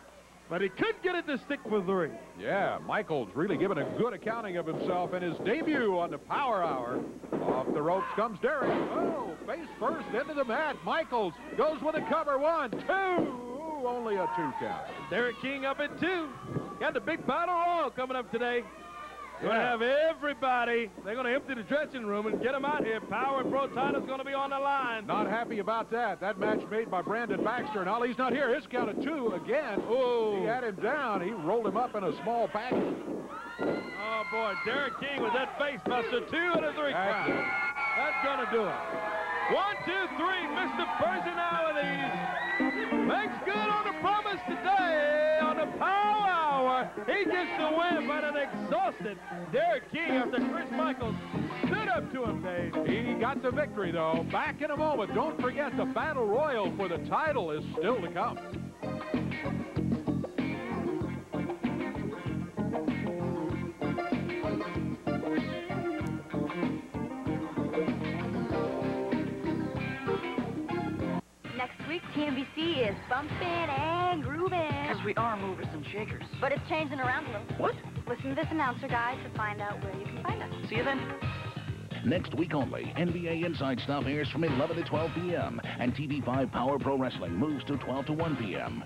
But he couldn't get it to stick for 3. Yeah, Michaels really giving a good accounting of himself in his debut on the Power Hour. Off the ropes comes Derrick. Oh, face first into the mat. Michaels goes with a cover. 1, 2. Ooh, only a 2 count. Derrick King up at 2. Got the big battle royal coming up today. Going to have everybody. They're going to empty the dressing room and get them out here. Power and Pro title's going to be on the line. Not happy about that. That match made by Brandon Baxter, and Ali's not here. His count of 2 again. Oh, he had him down. He rolled him up in a small package. Oh, boy. Derrick King with that face buster. 2 and a 3 count. That's going to do it. 1, 2, 3. Mr. Personalities makes good on the promise today on the Power Hour. He gets the win, but an exhausted Derrick King after Chris Michaels stood up to him, Dave. He got the victory, though. Back in a moment. Don't forget the Battle Royal for the title is still to come. Next week, TNBC is bumping and grooving. Because we are movers and shakers. But it's changing around a little. What? Listen to this announcer guide to find out where you can find us. See you then. Next week only, NBA Inside Stuff airs from 11 to 12 p.m. and TV5 Power Pro Wrestling moves to 12 to 1 p.m.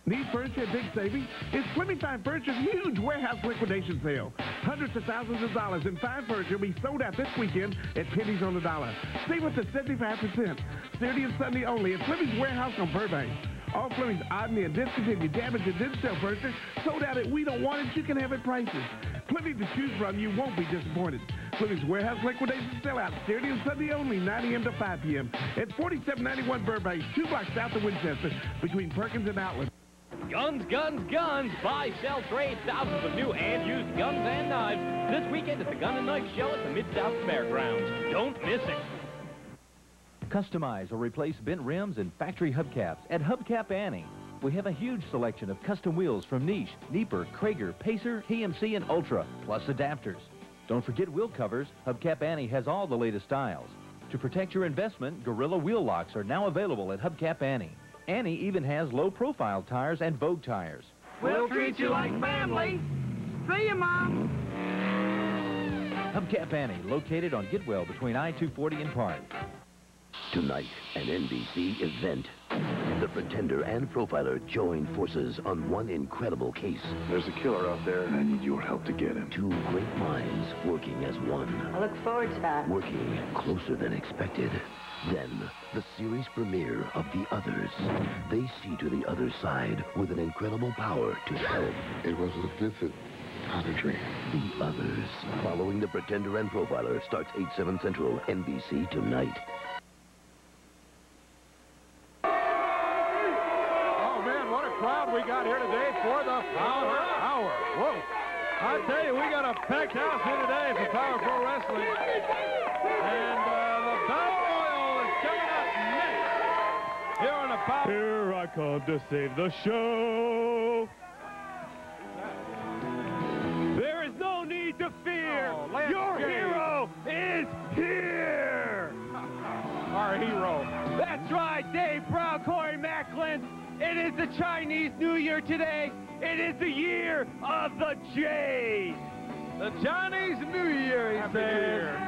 Need furniture at big savings? It's Fleming Fine Furniture's huge warehouse liquidation sale. Hundreds of thousands of dollars in fine furniture will be sold out this weekend at pennies on the dollar. Save up to 75%. Saturday and Sunday only at Fleming's Warehouse on Burbank. All Fleming's oddly and discontinued, damaged, and didn't sell furniture sold out at We Don't Want It, You Can Have It prices. Plenty to choose from. You won't be disappointed. Fleming's Warehouse liquidation sellout Saturday and Sunday only, 9 a.m. to 5 p.m. at 4791 Burbank, 2 blocks south of Winchester, between Perkins and Outlet. Guns, guns, guns. Buy, sell, trade thousands of new and used guns and knives this weekend at the Gun and Knife Show at the Mid-South Fairgrounds. Don't miss it. Customize or replace bent rims and factory hubcaps at Hubcap Annie. We have a huge selection of custom wheels from Niche, Nieper, Krager, Pacer, TMC, and Ultra, plus adapters. Don't forget wheel covers. Hubcap Annie has all the latest styles. To protect your investment, Gorilla wheel locks are now available at Hubcap Annie. Annie even has low-profile tires and Vogue tires. We'll treat you like family. See you, Mom. Hubcap Annie, located on Gitwell between I-240 and Park. Tonight, an NBC event. The Pretender and Profiler join forces on one incredible case. There's a killer out there, and I need your help to get him. 2 great minds working as one. I look forward to that. Working closer than expected. Then, the series premiere of The Others. They see to the other side with an incredible power to help. It was a vivid, not a dream. The Others. Following The Pretender and Profiler starts 8/7 Central, NBC tonight. Crowd we got here today for the Power Hour. Whoa. I tell you, we got a packed house here today for Power Pro Wrestling. And the Battle Royal is coming up next. Here on the Power. Here I come to save the show. There is no need to fear. Your hero is here. Our hero. That's right, Dave Brown, Corey Macklin. It is the Chinese New Year today. It is the year of the Jade. The Chinese New Year, he says.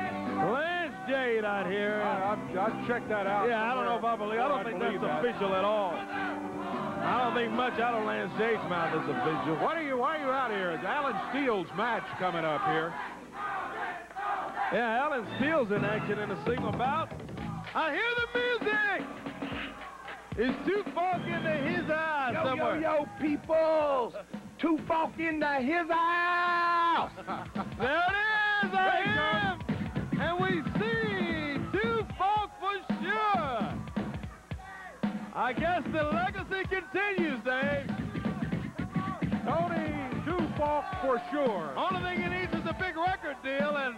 Lance Jade out here. I've checked that out. Yeah, I don't know if I believe. I don't think that's official at all. I don't think much out of Lance Jade's mouth is official. Why are you out here? It's Alan Steele's match coming up here. Yeah, Alan Steele's in action in a single bout. I hear the music. It's Two Funk into his eyes somewhere. Yo, people! Two Funk into his house! There it is, I hear him! And we see Two Funk for sure! I guess the legacy continues, Dave. for sure. Only thing he needs is a big record deal, and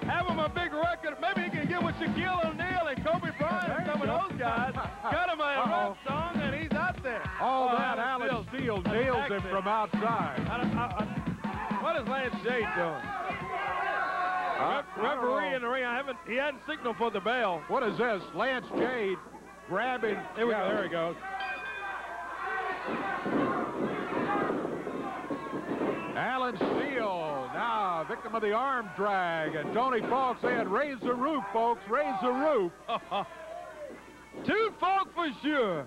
have him a big record. Maybe he can get with Shaquille O'Neal and Kobe Bryant and some of those guys. Got him a rap song, and he's out there. All that, Alan Steele nails him from outside. What is Lance Jade doing? Referee in the ring. He hadn't signaled for the bell. What is this? Lance Jade grabbing. There we go. There he goes. Alan Steele, now victim of the arm drag. And Tony Falk saying, raise the roof, folks, raise the roof. 2 Falk for sure.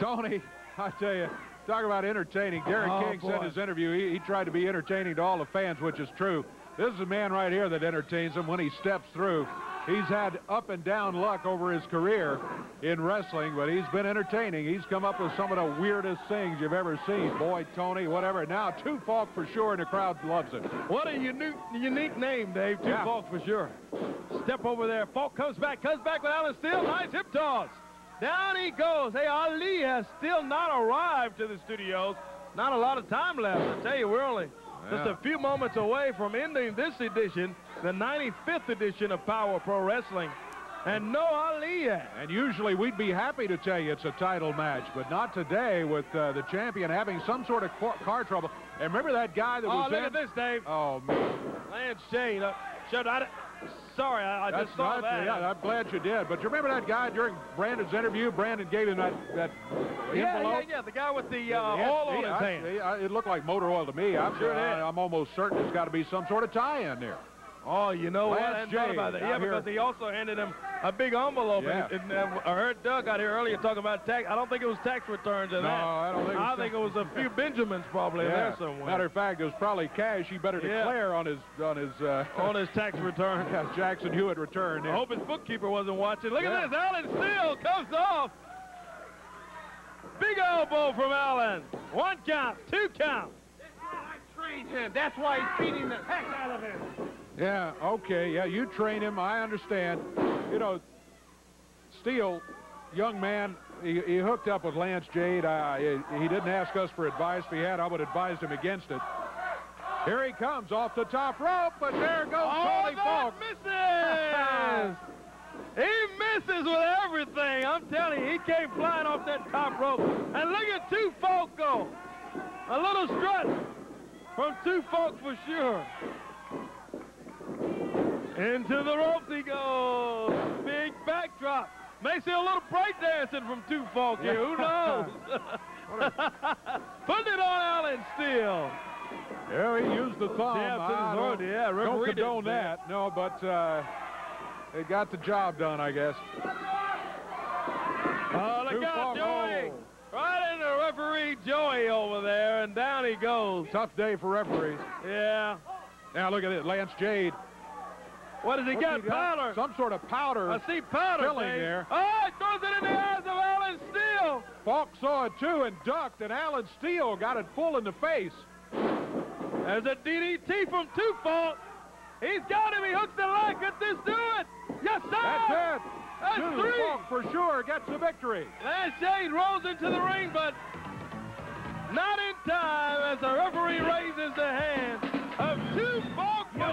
Tony, I tell you, talk about entertaining. Derrick King said in his interview he tried to be entertaining to all the fans, which is true. This is a man right here that entertains him when he steps through. He's had up and down luck over his career in wrestling, but he's been entertaining. He's come up with some of the weirdest things you've ever seen. Boy, Tony, whatever. Now, 2 Falk for sure, and the crowd loves it. What a unique name, Dave. 2 Falk for sure. Step over there. Falk comes back with Alan Steele. Nice hip toss. Down he goes. Hey, Ali has still not arrived to the studios. Not a lot of time left. I tell you, we're only just a few moments away from ending this edition, the 95th edition of Power Pro Wrestling. And no Ali yet. And usually we'd be happy to tell you it's a title match, but not today with the champion having some sort of car trouble. And remember that guy that was look at this, Dave. Oh, man. Lance Jade. Sorry, I just saw that. Yeah, I'm glad you did. But you remember that guy during Brandon's interview? Brandon gave him that envelope? Yeah, the guy with the oil on his hand. It looked like motor oil to me. I'm almost certain it's got to be some sort of tie-in there. Oh, you know what? I hadn't thought about that. Yeah, because he also handed him a big envelope. Yeah. I heard Doug out here earlier talking about tax. I don't think it was tax returns in that. I don't think I think it was a few Benjamins probably there somewhere. Matter of fact, it was probably cash he better declare on his tax return. Yeah, Jackson Hewitt return. I hope his bookkeeper wasn't watching. Look at this. Alan Steele comes off. Big elbow from Alan. 1 count, 2 count. I trained him. That's why he's beating the heck out of him. Yeah, okay, yeah, you train him, I understand. You know, Steele, young man, he hooked up with Lance Jade. He didn't ask us for advice. If he had, I would have advised him against it. Here he comes off the top rope, but there goes Tony Falk. Misses! He misses with everything. I'm telling you, he came flying off that top rope. And look at 2 Falk go. A little strut from 2 Falk for sure. Into the ropes he goes. Big backdrop. May see a little break dancing from 2 Falk here. Who knows? Putting it on Alan Steele. Yeah, he used the thumb. Don't condone that. No, but it got the job done, I guess. Oh, look out, Joey. Right into referee Joey over there, and down he goes. Tough day for referees. Yeah. Now look at it, Lance Jade. What has he got? Powder. Some sort of powder. I see powder filling there. Oh, he throws it in the eyes of Alan Steele. Falk saw it too and ducked, and Alan Steele got it full in the face. There's a DDT from 2 Falk. He's got him. He hooks the leg. Could this do it? Yes, sir. That's it. That's 2 3. Falk for sure gets the victory. Lance Jade rolls into the ring, but not in time as the referee raises the hand of 2 Falk. We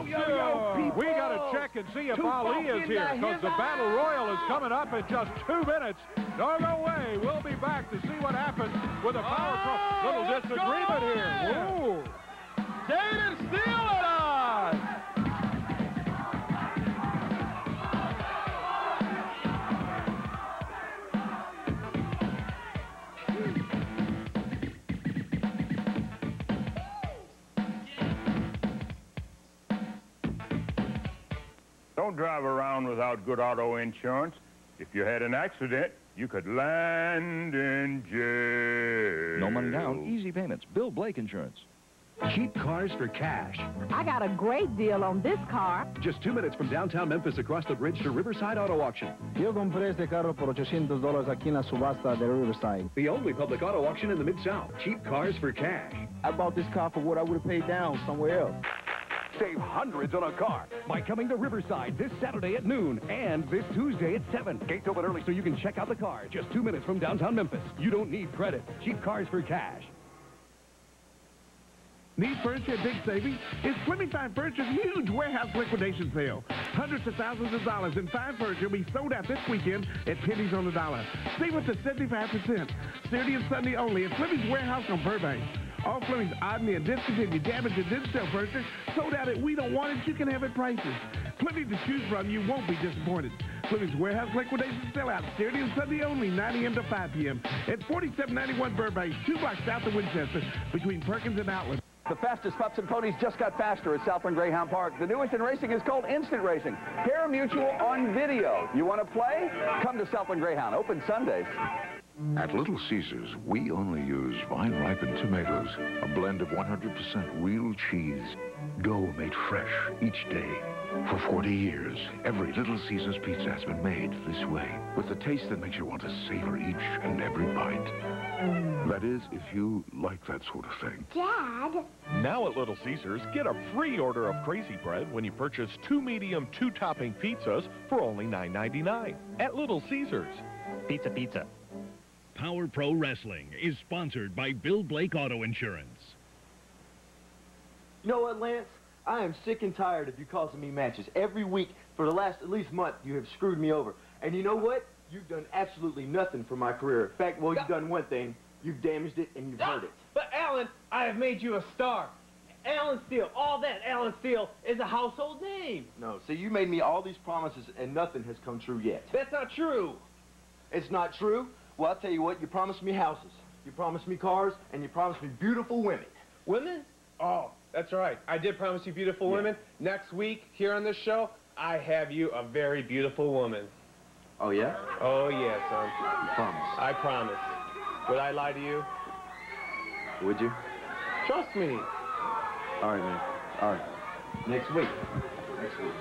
got to check and see if Ali is here, because the Battle Royal is coming up in just 2 minutes. Don't go away. We'll be back to see what happens with a Power Pro. Little disagreement here. Ooh. Jade and Steele at odds. Don't drive around without good auto insurance. If you had an accident, you could land in jail. No money down, easy payments. Bill Blake Insurance. Cheap cars for cash. I got a great deal on this car. Just 2 minutes from downtown Memphis across the bridge to Riverside Auto Auction. Yo compré este carro por $800 aquí en la subasta de Riverside. The only public auto auction in the Mid-South. Cheap cars for cash. I bought this car for what I would have paid down somewhere else. Save hundreds on a car by coming to Riverside this Saturday at noon and this Tuesday at 7. Gates open early so you can check out the car. Just 2 minutes from downtown Memphis. You don't need credit. Cheap cars for cash. Need furniture at big savings? It's Fleming Fine Furniture's huge warehouse liquidation sale. Hundreds of thousands of dollars in fine furniture will be sold out this weekend at pennies on the dollar. Save up to 75%. Saturday and Sunday only at Fleming's Warehouse on Burbank. All Fleming's oddly and discontinued, damaged, and didn't sell furniture sold out at We Don't Want It, You Can Have It prices. Fleming to choose from, you won't be disappointed. Fleming's Warehouse liquidation sellout Saturday and Sunday only, 9 a.m. to 5 p.m. at 4791 Burbank, 2 blocks south of Winchester, between Perkins and Outlet. The fastest pups and ponies just got faster at Southland Greyhound Park. The newest in racing is called Instant Racing. Pari-mutuel on video. You want to play? Come to Southland Greyhound. Open Sundays. At Little Caesars, we only use vine-ripened tomatoes, a blend of 100% real cheese, dough made fresh each day. For 40 years, every Little Caesars pizza has been made this way, with a taste that makes you want to savor each and every bite. That is, if you like that sort of thing. Dad? Now at Little Caesars, get a free order of Crazy Bread when you purchase 2 medium, 2-topping pizzas for only $9.99 at Little Caesars. Pizza, pizza. Power Pro Wrestling is sponsored by Bill Blake Auto Insurance. You know what, Lance? I am sick and tired of you causing me matches. Every week for the last at least month, you have screwed me over. And you know what? You've done absolutely nothing for my career. In fact, well, you've done one thing. You've damaged it and you've hurt it. But Alan, I have made you a star. Alan Steele, all that Alan Steele is a household name. No, see, you made me all these promises and nothing has come true yet. That's not true. It's not true? Well, I'll tell you what, you promised me houses, you promised me cars, and you promised me beautiful women. Women? Oh, that's right. I did promise you beautiful women. Next week, here on this show, I have you a very beautiful woman. Oh, yeah? Oh, yeah, son. You promise? I promise. Would I lie to you? Would you? Trust me. All right, man. All right. Next week. Next week.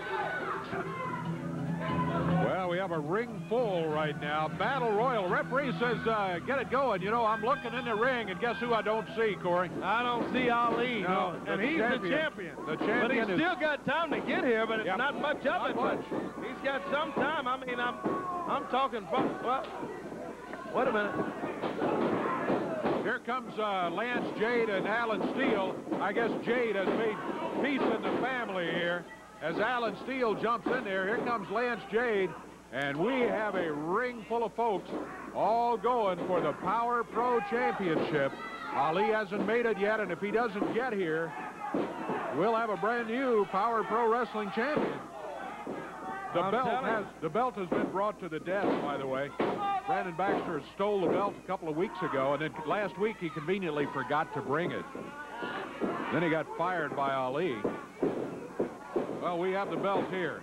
Well, we have a ring full right now. Battle Royal. Referee says, get it going. You know, I'm looking in the ring, and guess who I don't see, Corey? I don't see Ali. No, and he's the champion. The champion But he's still got time to get here, but it's not much of not it. Much. But he's got some time. I mean, I'm talking, well, wait a minute. Here comes Lance Jade and Alan Steele. I guess Jade has made peace in the family here. As Alan Steele jumps in there, here comes Lance Jade, and we have a ring full of folks all going for the Power Pro Championship. Ali hasn't made it yet, and if he doesn't get here, we'll have a brand new Power Pro Wrestling champion. The belt has been brought to the desk, by the way. Brandon Baxter stole the belt a couple of weeks ago, and then last week he conveniently forgot to bring it. Then he got fired by Ali. Well, we have the belt here.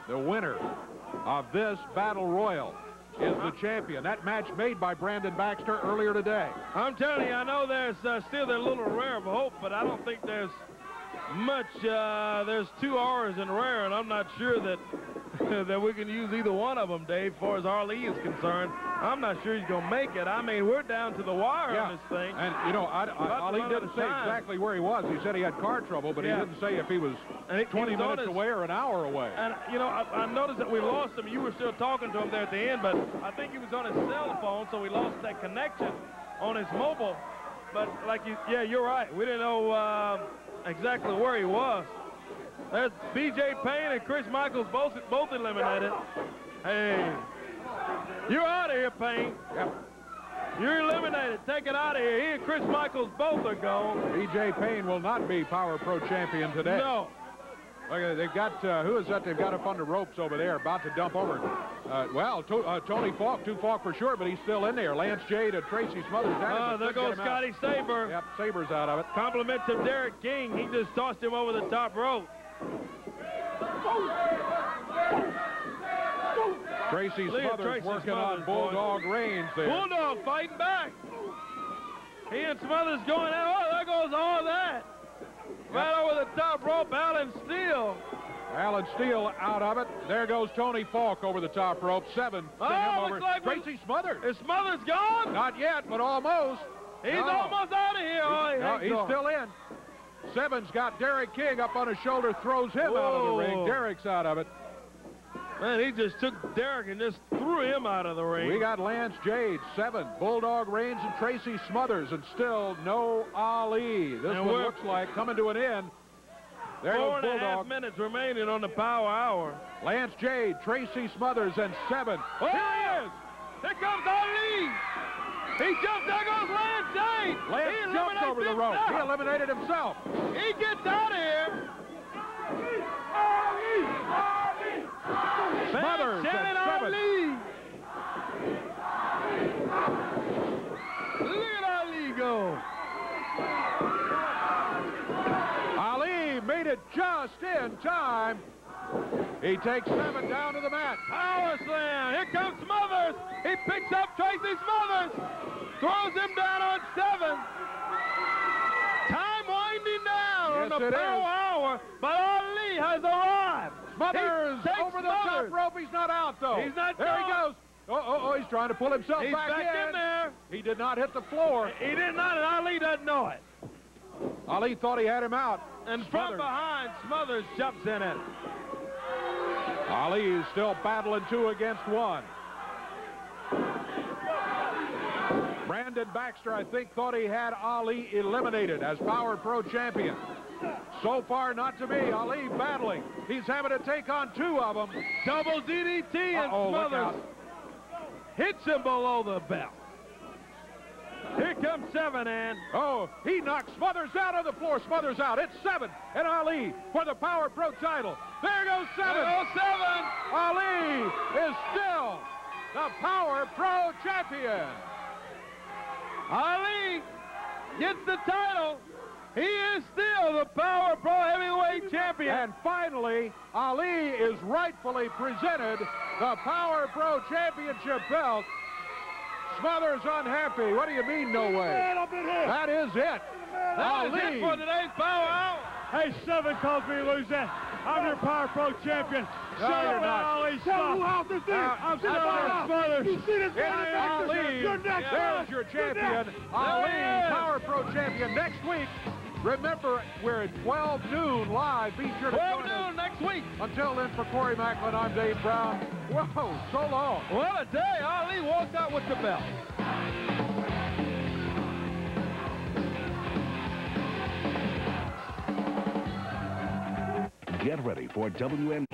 The winner of this Battle Royal is the champion. That match made by Brandon Baxter earlier today. I'm telling you, I know there's still that little rare of hope, but I don't think there's much. There's 2 R's in rare, and I'm not sure that that we can use either one of them, Dave, as far as Ali is concerned. I'm not sure he's going to make it. I mean, we're down to the wire on this thing. And, you know, Ali didn't say exactly where he was. He said he had car trouble, but he didn't say if he was 20 minutes away or an hour away. And, you know, I noticed that we lost him. You were still talking to him there at the end, but I think he was on his cell phone, so we lost that connection on his mobile. But, you're right. We didn't know exactly where he was. There's B.J. Payne and Chris Michaels both eliminated. Hey, you're out of here, Payne. Yep. You're eliminated. Take it out of here. He and Chris Michaels both are gone. B.J. Payne will not be Power Pro champion today. No. Look, they've got, who is that they've got up on the ropes over there, about to dump over? Tony Falk, Falk for sure, but he's still in there. Lance Jade and Tracy Smothers. There goes Scotty Saber. Yep, Saber's out of it. Compliment to Derrick King. He just tossed him over the top rope. Tracy Smothers working on Bulldog reins there. Bulldog fighting back. He and Smothers going out. Oh, there goes all that. Right over the top rope, Alan Steele. Alan Steele out of it. There goes Tony Falk over the top rope. 7. Looks like Tracy Smothers. Is Smothers gone? Not yet, but almost. He's almost out of here. He's still in. 7's got Derrick King up on his shoulder, throws him out of the ring. Derrick's out of it. Man, he just took Derrick and just threw him out of the ring. We got Lance Jade, 7. Bulldog Reigns and Tracy Smothers, and still no Ali. This one looks like coming to an end. There goes Bulldog. 4.5 minutes remaining on the Power Hour. Lance Jade, Tracy Smothers, and 7. Oh! Here he is. Here comes Ali. He jumped. There goes Lance Jade. Lance jumped over the rope. He eliminated himself. He gets out of here. Smothers and Ali. Look at Ali go. Ali made it just in time. He takes 7 down to the mat. Power slam. Here comes Smothers. He picks up Tracy Smothers. Throws him down on 7. Time winding down on the Power Hour, but Ali has arrived. Smothers over the top rope. He's not out, though. He's not there. He goes. Oh, he's trying to pull himself back in there. He did not hit the floor. He did not, and Ali doesn't know it. Ali thought he had him out. And from behind, Smothers jumps in it. Ali is still battling 2 against 1. Brandon Baxter, I think, thought he had Ali eliminated as Power Pro champion. So far, not to me. Ali battling. He's having to take on 2 of them. Double DDT and Smothers hits him below the belt. Here comes 7, and he knocks Smothers out on the floor. Smothers out. It's 7, and Ali for the Power Pro title. There goes 7. There goes 7. Ali is still the Power Pro champion. Ali gets the title. He is still the Power Pro Heavyweight Champion. And finally, Ali is rightfully presented the Power Pro Championship belt. Smothers unhappy. What do you mean, no way? That is it. That is it for today's Power Hour. Hey, 7 calls me loser. I'm your Power Pro champion. No, you're not. Ali, who else is this? I'm Smothers. You see this guy? Ali, there's your champion. Ali, Power Pro champion. Next week, remember, we're at 12 noon live. Be sure to 12 join us noon next week. Until then, for Corey Macklin, I'm Dave Brown. Whoa, so long. What a day. Ali walked out with the belt. Get ready for WN.